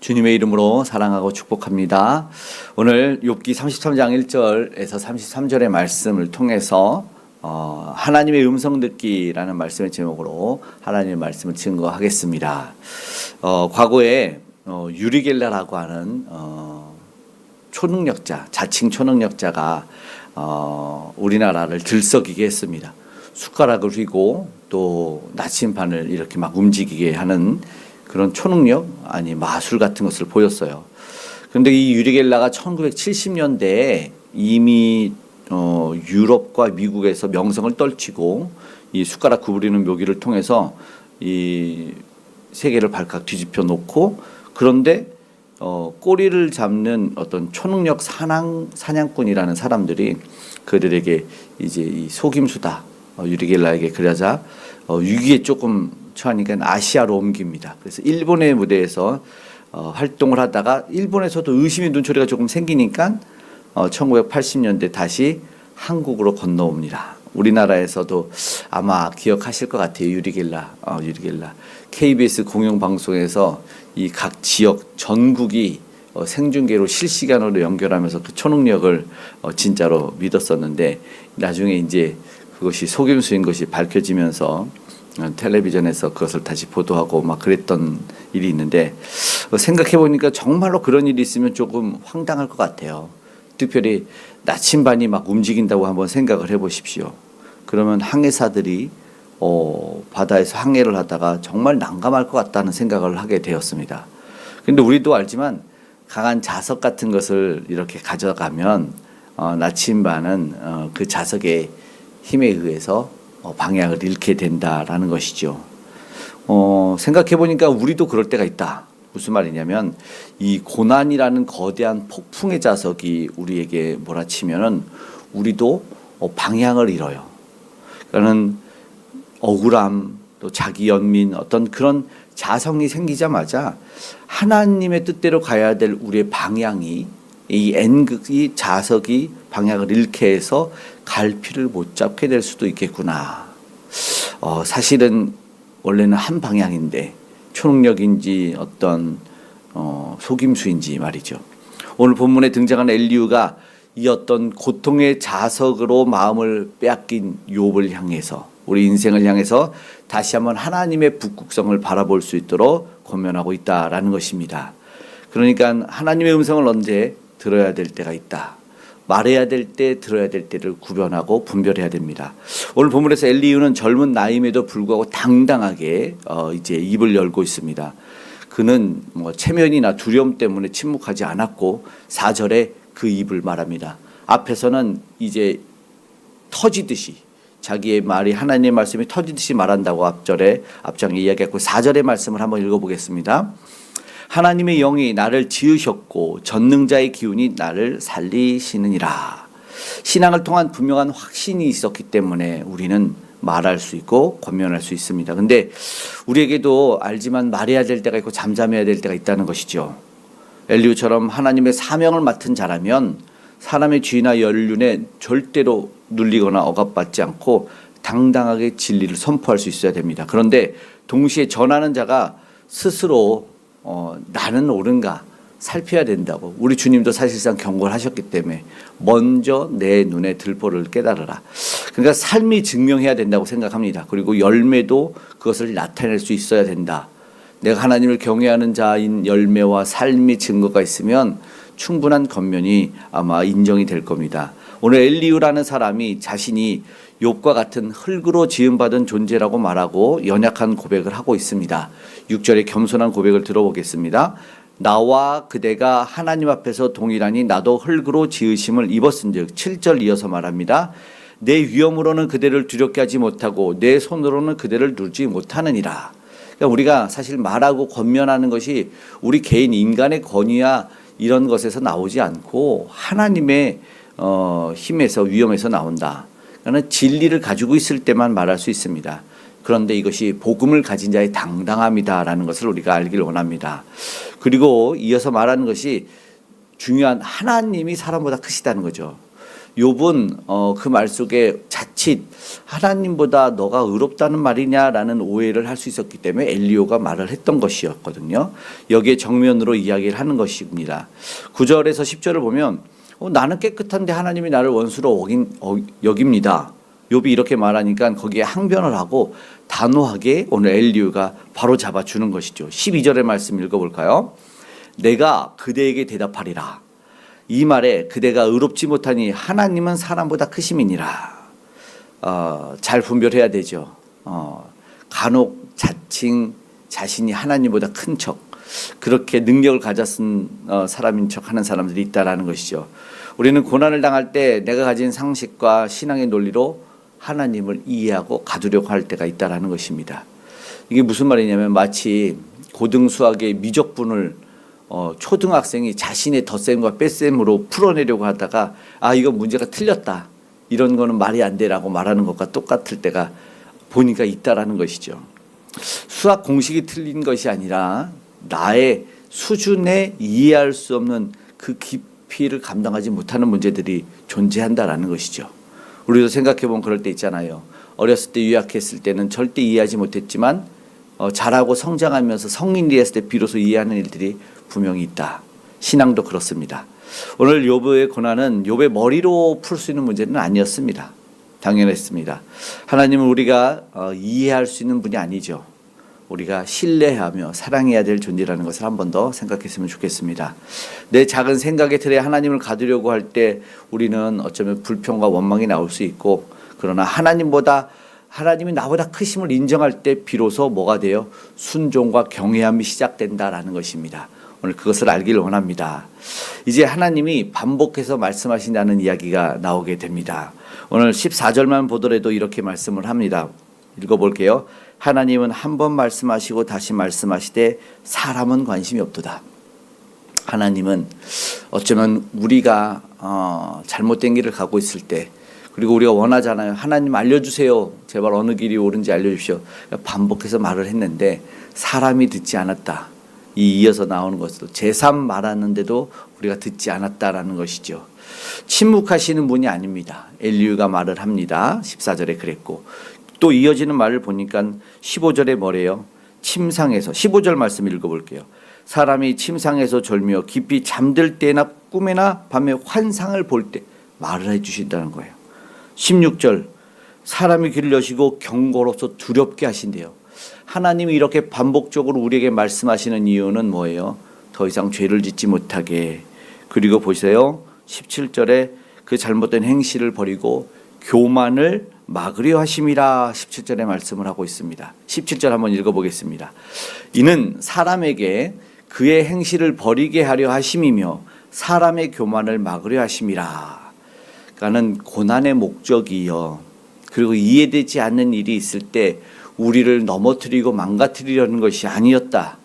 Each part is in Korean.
주님의 이름으로 사랑하고 축복합니다. 오늘 욥기 33장 1절에서 33절의 말씀을 통해서 하나님의 음성 듣기라는 말씀의 제목으로 하나님의 말씀을 증거하겠습니다. 과거에 유리겔라라고 하는 초능력자, 자칭 초능력자가 우리나라를 들썩이게 했습니다. 숟가락을 휘고 또 나침반을 이렇게 막 움직이게 하는 그런 초능력 아니 마술 같은 것을 보였어요. 그런데 이 유리겔라가 1970년대에 이미 유럽과 미국에서 명성을 떨치고 이 숟가락 구부리는 묘기를 통해서 이 세계를 발칵 뒤집혀 놓고, 그런데 꼬리를 잡는 어떤 초능력 사냥꾼이라는 사람들이 그들에게 이제 이 속임수다 유리겔라에게 그러자 위기에 조금 처하니까 아시아로 옮깁니다. 그래서 일본의 무대에서 활동을 하다가 일본에서도 의심의 눈초리가 조금 생기니까 1980년대 다시 한국으로 건너옵니다. 우리나라에서도 아마 기억하실 것 같아요. 유리겔라. KBS 공영방송에서 이 각 지역 전국이 생중계로 실시간으로 연결하면서 그 초능력을 진짜로 믿었었는데, 나중에 이제 그것이 속임수인 것이 밝혀지면서 텔레비전에서 그것을 다시 보도하고 막 그랬던 일이 있는데, 생각해 보니까 정말로 그런 일이 있으면 조금 황당할 것 같아요. 특별히 나침반이 막 움직인다고 한번 생각을 해 보십시오. 그러면 항해사들이 바다에서 항해를 하다가 정말 난감할 것 같다는 생각을 하게 되었습니다. 근데 우리도 알지만 강한 자석 같은 것을 이렇게 가져가면 나침반은 그 자석의 힘에 의해서 방향을 잃게 된다라는 것이죠. 생각해 보니까 우리도 그럴 때가 있다. 무슨 말이냐면 이 고난이라는 거대한 폭풍의 자석이 우리에게 몰아치면은 우리도 방향을 잃어요. 그러니까는 억울함, 또 자기 연민, 어떤 그런 자성이 생기자마자 하나님의 뜻대로 가야 될 우리의 방향이 이 자석이 방향을 잃게 해서 갈피를 못 잡게 될 수도 있겠구나. 사실은 원래는 한 방향인데 초능력인지 어떤 속임수인지 말이죠. 오늘 본문에 등장하는 엘리후가 이 어떤 고통의 자석으로 마음을 빼앗긴 욥을 향해서, 우리 인생을 향해서 다시 한번 하나님의 북극성을 바라볼 수 있도록 권면하고 있다라는 것입니다. 그러니까 하나님의 음성을 언제 들어야 될 때가 있다. 말해야 될 때, 들어야 될 때를 구별하고 분별해야 됩니다. 오늘 본문에서 엘리후는 젊은 나이임에도 불구하고 당당하게 이제 입을 열고 있습니다. 그는 체면이나 두려움 때문에 침묵하지 않았고 4절에 그 입을 말합니다. 앞에서는 이제 터지듯이 자기의 말이 하나님의 말씀이 터지듯이 말한다고 앞장에 이야기했고, 4절의 말씀을 한번 읽어보겠습니다. 하나님의 영이 나를 지으셨고 전능자의 기운이 나를 살리시느니라. 신앙을 통한 분명한 확신이 있었기 때문에 우리는 말할 수 있고 권면할 수 있습니다. 근데 우리에게도 알지만 말해야 될 때가 있고 잠잠해야 될 때가 있다는 것이죠. 엘리후처럼 하나님의 사명을 맡은 자라면 사람의 죄나 연륜에 절대로 눌리거나 억압받지 않고 당당하게 진리를 선포할 수 있어야 됩니다. 그런데 동시에 전하는 자가 스스로 나는 옳은가 살펴야 된다고 우리 주님도 사실상 경고를 하셨기 때문에 먼저 내 눈에 들보를 깨달으라. 그러니까 삶이 증명해야 된다고 생각합니다. 그리고 열매도 그것을 나타낼 수 있어야 된다. 내가 하나님을 경외하는 자인 열매와 삶의 증거가 있으면 충분한 권면이 아마 인정이 될 겁니다. 오늘 엘리후라는 사람이 자신이 욥과 같은 흙으로 지음받은 존재라고 말하고 연약한 고백을 하고 있습니다. 6절의 겸손한 고백을 들어보겠습니다. 나와 그대가 하나님 앞에서 동일하니 나도 흙으로 지으심을 입었은즉. 7절 이어서 말합니다. 내 위엄으로는 그대를 두렵게 하지 못하고 내 손으로는 그대를 누르지 못하느니라. 그러니까 우리가 사실 말하고 권면하는 것이 우리 개인 인간의 권위야 이런 것에서 나오지 않고 하나님의 힘에서 위엄에서 나온다. 그러니까 진리를 가지고 있을 때만 말할 수 있습니다. 그런데 이것이 복음을 가진 자의 당당함이다라는 것을 우리가 알길 원합니다. 그리고 이어서 말하는 것이 중요한 하나님이 사람보다 크시다는 거죠. 욥은 그 말 속에 자칫 하나님보다 너가 의롭다는 말이냐라는 오해를 할 수 있었기 때문에 엘리야가 말을 했던 것이었거든요. 여기에 정면으로 이야기를 하는 것입니다. 9절에서 10절을 보면 나는 깨끗한데 하나님이 나를 원수로 여깁니다. 욥이 이렇게 말하니까 거기에 항변을 하고 단호하게 오늘 엘리야가 바로 잡아주는 것이죠. 12절의 말씀 읽어볼까요? 내가 그대에게 대답하리라. 이 말에 그대가 의롭지 못하니 하나님은 사람보다 크심이니라. 잘 분별해야 되죠. 간혹 자칭 자신이 하나님보다 큰 척, 그렇게 능력을 가졌은 사람인 척 하는 사람들이 있다라는 것이죠. 우리는 고난을 당할 때 내가 가진 상식과 신앙의 논리로 하나님을 이해하고 가두려고 할 때가 있다라는 것입니다. 이게 무슨 말이냐면 마치 고등 수학의 미적분을 초등학생이 자신의 덧셈과 뺄셈으로 풀어내려고 하다가 이거 문제가 틀렸다, 이런 거는 말이 안 되라고 말하는 것과 똑같을 때가 보니까 있다라는 것이죠. 수학 공식이 틀린 것이 아니라 나의 수준에 이해할 수 없는 그 깊이를 감당하지 못하는 문제들이 존재한다라는 것이죠. 우리도 생각해보면 그럴 때 있잖아요. 어렸을 때 유학했을 때는 절대 이해하지 못했지만 자라고 성장하면서 성인이 됐을 때 비로소 이해하는 일들이 분명히 있다. 신앙도 그렇습니다. 오늘 욥의 고난은 욥의 머리로 풀 수 있는 문제는 아니었습니다. 당연했습니다. 하나님은 우리가 이해할 수 있는 분이 아니죠. 우리가 신뢰하며 사랑해야 될 존재라는 것을 한 번 더 생각했으면 좋겠습니다. 내 작은 생각의 틀에 하나님을 가두려고 할 때 우리는 어쩌면 불평과 원망이 나올 수 있고, 그러나 하나님이 나보다 크심을 인정할 때 비로소 뭐가 돼요? 순종과 경외함이 시작된다라는 것입니다. 오늘 그것을 알기를 원합니다. 이제 하나님이 반복해서 말씀하신다는 이야기가 나오게 됩니다. 오늘 14절만 보더라도 이렇게 말씀을 합니다. 읽어볼게요. 하나님은 한 번 말씀하시고 다시 말씀하시되 사람은 관심이 없도다. 하나님은 어쩌면 우리가 잘못된 길을 가고 있을 때, 그리고 우리가 원하잖아요. 하나님 알려주세요. 제발 어느 길이 옳은지 알려주십시오. 반복해서 말을 했는데 사람이 듣지 않았다. 이어서 나오는 것도 제3 말하는데도 우리가 듣지 않았다라는 것이죠. 침묵하시는 분이 아닙니다. 엘리야가 말을 합니다. 14절에 그랬고, 또 이어지는 말을 보니까 15절에 뭐래요? 침상에서, 15절 말씀 읽어볼게요. 사람이 침상에서 졸며 깊이 잠들 때나 꿈에나 밤에 환상을 볼 때 말을 해주신다는 거예요. 16절, 사람이 귀를 여시고 경고로서 두렵게 하신대요. 하나님이 이렇게 반복적으로 우리에게 말씀하시는 이유는 뭐예요? 더 이상 죄를 짓지 못하게. 그리고 보세요. 17절에 그 잘못된 행실을 버리고 교만을 막으려 하심이라 17절에 말씀을 하고 있습니다. 17절 한번 읽어보겠습니다. 이는 사람에게 그의 행실을 버리게 하려 하심이며 사람의 교만을 막으려 하심이라. 그러니까는 고난의 목적이요, 그리고 이해되지 않는 일이 있을 때 우리를 넘어뜨리고 망가뜨리려는 것이 아니었다.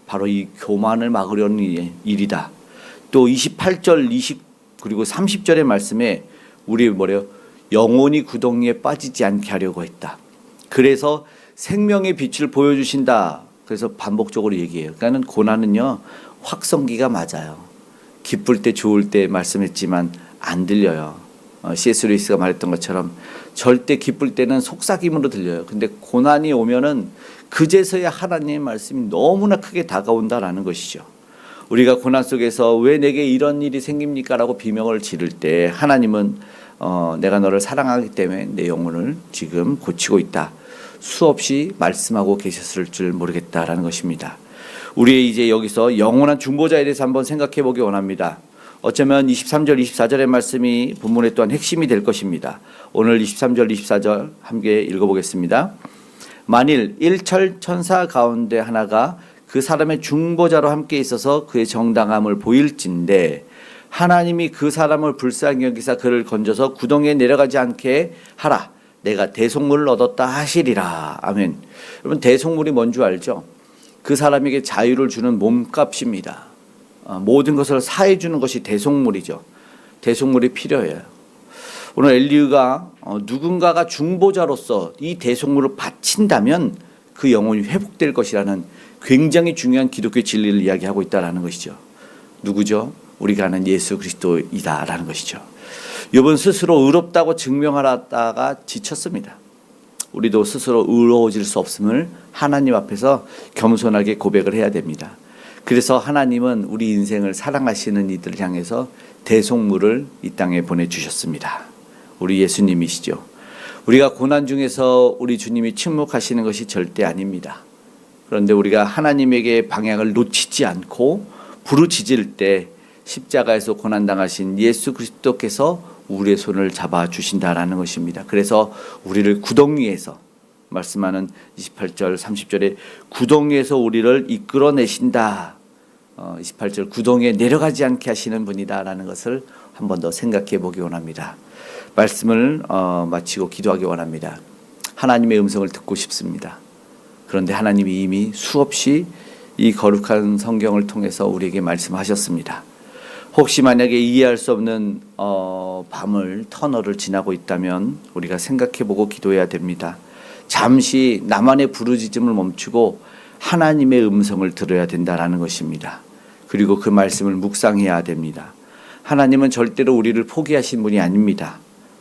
바로 이 교만을 막으려는 일이다. 또 28절, 20 그리고 30절의 말씀에 우리 뭐래요? 영혼이 구덩이에 빠지지 않게 하려고 했다. 그래서 생명의 빛을 보여주신다. 그래서 반복적으로 얘기해요. 그러니까 고난은요, 확성기가 맞아요. 기쁠 때 좋을 때 말씀했지만 안 들려요. C.S. 루이스가 말했던 것처럼 절대 기쁠 때는 속삭임으로 들려요. 근데 고난이 오면은 그제서야 하나님의 말씀이 너무나 크게 다가온다라는 것이죠. 우리가 고난 속에서 왜 내게 이런 일이 생깁니까? 라고 비명을 지를 때 하나님은 내가 너를 사랑하기 때문에 내 영혼을 지금 고치고 있다. 수없이 말씀하고 계셨을 줄 모르겠다라는 것입니다. 우리 이제 여기서 영원한 중보자에 대해서 한번 생각해 보기 원합니다. 어쩌면 23절, 24절의 말씀이 본문의 또한 핵심이 될 것입니다. 오늘 23절, 24절 함께 읽어보겠습니다. 만일 일철 천사 가운데 하나가 그 사람의 중보자로 함께 있어서 그의 정당함을 보일진데 하나님이 그 사람을 불쌍히 여기사 그를 건져서 구덩이에 내려가지 않게 하라. 내가 대속물을 얻었다 하시리라. 아멘. 여러분, 대속물이 뭔 줄 알죠? 그 사람에게 자유를 주는 몸값입니다. 모든 것을 사해 주는 것이 대속물이죠. 대속물이 필요해요. 오늘 엘리야가 누군가가 중보자로서 이 대속물을 바친다면 그 영혼이 회복될 것이라는 굉장히 중요한 기독교 진리를 이야기하고 있다는 것이죠. 누구죠? 우리가 아는 예수 그리스도이다라는 것이죠. 욥은 스스로 의롭다고 증명하다가 지쳤습니다. 우리도 스스로 의로워질 수 없음을 하나님 앞에서 겸손하게 고백을 해야 됩니다. 그래서 하나님은 우리 인생을 사랑하시는 이들을 향해서 대속물을 이 땅에 보내주셨습니다. 우리 예수님이시죠. 우리가 고난 중에서 우리 주님이 침묵하시는 것이 절대 아닙니다. 그런데 우리가 하나님에게 방향을 놓치지 않고 부르짖을 때 십자가에서 고난당하신 예수 그리스도께서 우리의 손을 잡아주신다라는 것입니다. 그래서 우리를 구덩이에서 말씀하는 28절 30절에 구덩이에서 우리를 이끌어내신다. 28절 구덩이에 내려가지 않게 하시는 분이다라는 것을 한 번 더 생각해 보기 원합니다. 말씀을 마치고 기도하기 원합니다. 하나님의 음성을 듣고 싶습니다. 그런데 하나님이 이미 수없이 이 거룩한 성경을 통해서 우리에게 말씀하셨습니다. 혹시 만약에 이해할 수 없는 밤을 터널을 지나고 있다면 우리가 생각해보고 기도해야 됩니다. 잠시 나만의 부르짖음을 멈추고 하나님의 음성을 들어야 된다라는 것입니다. 그리고 그 말씀을 묵상해야 됩니다. 하나님은 절대로 우리를 포기하신 분이 아닙니다.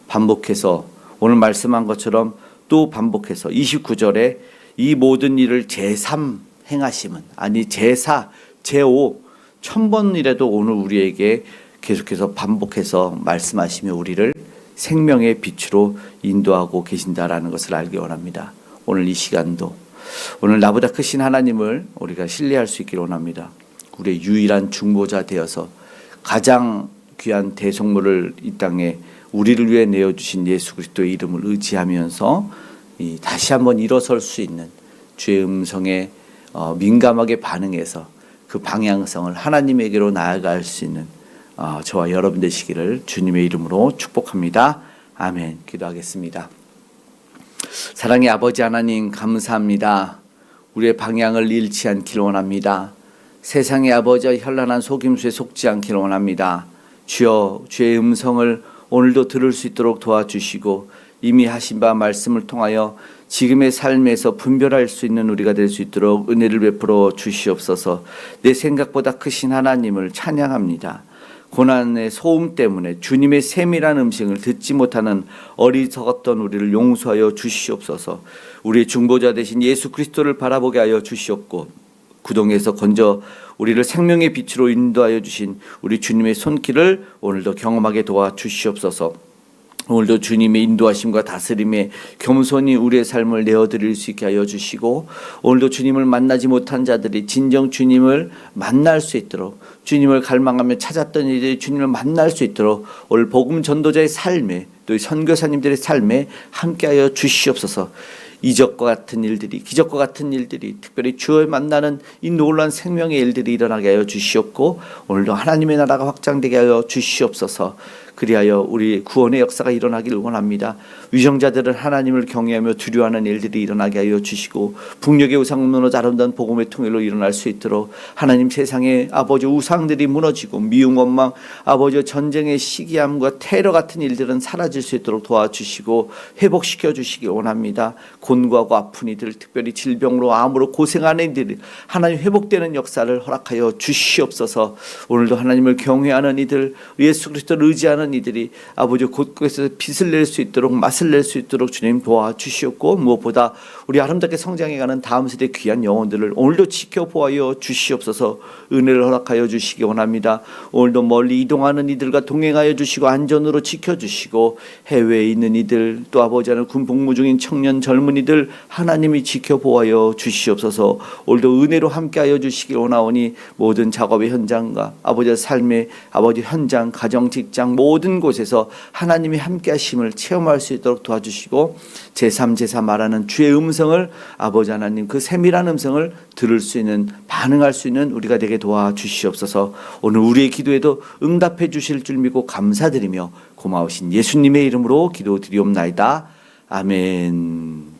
반복해서 오늘 말씀한 것처럼 또 반복해서 29절에 이 모든 일을 제3 행하심은 아니 제4, 제5 1000번이라도 오늘 우리에게 계속해서 반복해서 말씀하시며 우리를 생명의 빛으로 인도하고 계신다라는 것을 알기 원합니다. 오늘 이 시간도 오늘 나보다 크신 하나님을 우리가 신뢰할 수 있기를 원합니다. 우리의 유일한 중보자 되어서 가장 귀한 대속물을 이 땅에 우리를 위해 내어주신 예수 그리스도의 이름을 의지하면서 다시 한번 일어설 수 있는 주의 음성에 민감하게 반응해서 그 방향성을 하나님에게로 나아갈 수 있는 저와 여러분 되시기를 주님의 이름으로 축복합니다. 아멘. 기도하겠습니다. 사랑의 아버지 하나님 감사합니다. 우리의 방향을 잃지 않기를 원합니다. 세상의 아버지와 현란한 속임수에 속지 않기를 원합니다. 주여 주의 음성을 오늘도 들을 수 있도록 도와주시고 이미 하신 바 말씀을 통하여 지금의 삶에서 분별할 수 있는 우리가 될 수 있도록 은혜를 베풀어 주시옵소서. 내 생각보다 크신 하나님을 찬양합니다. 고난의 소음 때문에 주님의 세밀한 음성을 듣지 못하는 어리석었던 우리를 용서하여 주시옵소서. 우리의 중보자 되신 예수 그리스도를 바라보게 하여 주시옵고 구덩이에서 건져 우리를 생명의 빛으로 인도하여 주신 우리 주님의 손길을 오늘도 경험하게 도와주시옵소서. 오늘도 주님의 인도하심과 다스림에 겸손히 우리의 삶을 내어드릴 수 있게 하여 주시고 오늘도 주님을 만나지 못한 자들이 진정 주님을 만날 수 있도록 주님을 갈망하며 찾았던 이들이 주님을 만날 수 있도록 오늘 복음 전도자의 삶에 또 선교사님들의 삶에 함께하여 주시옵소서. 이적과 같은 일들이 기적과 같은 일들이 특별히 주를 만나는 이 놀라운 생명의 일들이 일어나게 하여 주시옵고 오늘도 하나님의 나라가 확장되게 하여 주시옵소서. 그리하여 우리 구원의 역사가 일어나기를 원합니다. 위정자들은 하나님을 경외하며 두려워하는 일들이 일어나게 하여 주시고 북녘의 우상 무너져 아름다운 복음의 통일로 일어날 수 있도록 하나님 세상의 아버지 우상들이 무너지고 미움 원망 아버지 전쟁의 시기함과 테러 같은 일들은 사라질 수 있도록 도와주시고 회복시켜 주시기 원합니다. 곤고하고 아픈 이들 특별히 질병으로 암으로 고생하는 이들 하나님 회복되는 역사를 허락하여 주시옵소서. 오늘도 하나님을 경외하는 이들 예수 그리스도를 의지하는 이들이 아버지 곳곳에서 빛을 낼 수 있도록 맛을 낼 수 있도록 주님 도와주시옵고 무엇보다 우리 아름답게 성장해가는 다음 세대 귀한 영혼들을 오늘도 지켜보아여 주시옵소서. 은혜를 허락하여 주시기 원합니다. 오늘도 멀리 이동하는 이들과 동행하여 주시고 안전으로 지켜주시고 해외에 있는 이들 또 아버지 하나님 군 복무 중인 청년 젊은이들 하나님이 지켜보아여 주시옵소서. 오늘도 은혜로 함께하여 주시기 원하오니 모든 작업의 현장과 아버지의 삶의 아버지 현장 가정 직장 모든 곳에서 하나님이 함께하심을 체험할 수 있도록 도와주시고 제3 제4 말하는 주의 음성을 아버지 하나님 그 세밀한 음성을 들을 수 있는 반응할 수 있는 우리가 되게 도와주시옵소서. 오늘 우리의 기도에도 응답해 주실 줄 믿고 감사드리며 고마우신 예수님의 이름으로 기도드리옵나이다. 아멘.